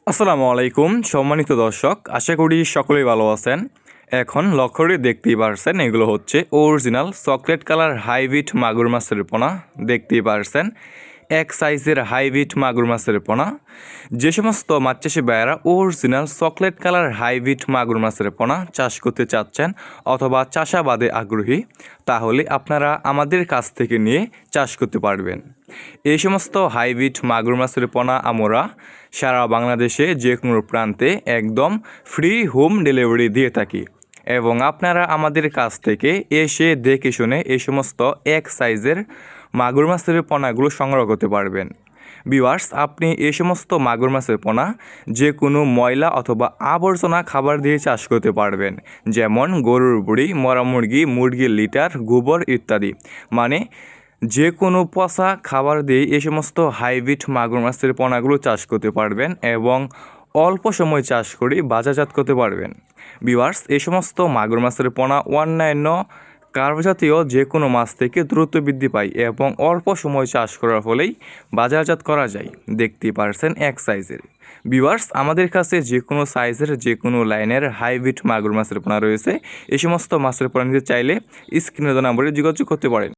আসসালামু আলাইকুম সম্মানিত দর্শক, আশা করি সকলেই ভালো আছেন। এখন লক্ষ্য করে দেখতেই পারছেন এগুলো হচ্ছে অরিজিনাল চকলেট কালার হাইব্রিড মাগুর মাছের পোনা। দেখতেই পারছেন এক সাইজের হাইব্রিড মাগুর মাছের পোনা। যে সমস্ত মাছ চাষি ভাইয়েরা অরিজিনাল চকলেট কালার হাইব্রিড মাগুর মাছের পোনা চাষ করতে চাচ্ছেন অথবা চাষাবাদে আগ্রহী, তাহলে আপনারা আমাদের কাছ থেকে নিয়ে চাষ করতে পারবেন। এই সমস্ত হাইব্রিড মাগুর মাছের পোনা আমরা সারা বাংলাদেশে যে কোনো প্রান্তে একদম ফ্রি হোম ডেলিভারি দিয়ে থাকি এবং আপনারা আমাদের কাছ থেকে এসে দেখে শুনে এই সমস্ত এক সাইজের মাগুর মাছের পোনাগুলো সংগ্রহ করতে পারবেন। ভিউয়ার্স, আপনি এই সমস্ত মাগুর মাছের পোনা যে কোনো ময়লা অথবা আবর্জনা খাবার দিয়ে চাষ করতে পারবেন, যেমন গরুর বুড়ি, মরা মুরগি, মুরগির লিটার, গোবর ইত্যাদি। মানে যে কোনো পচা খাবার দিয়ে এই সমস্ত হাইব্রিড মাগুর মাছের পোনাগুলো চাষ করতে পারবেন এবং অল্প সময় চাষ করে বাজারজাত করতে পারবেন। ভিউয়ার্স, এই সমস্ত মাগুর মাছের পোনা অন্যান্য কার্বজাতীয় যে কোনো মাছ থেকে দ্রুত বৃদ্ধি পায় এবং অল্প সময় চাষ করার ফলেই বাজারজাত করা যায়। দেখতেই পারছেন এক সাইজের। ভিউয়ার্স, আমাদের কাছে যে কোনো সাইজের যে কোনো লাইনের হাইব্রিড মাগুর মাছের পোনা রয়েছে। এই সমস্ত মাছের পোনা নিতে চাইলে স্ক্রিনে দেওয়া নম্বরে যোগাযোগ করতে পারেন।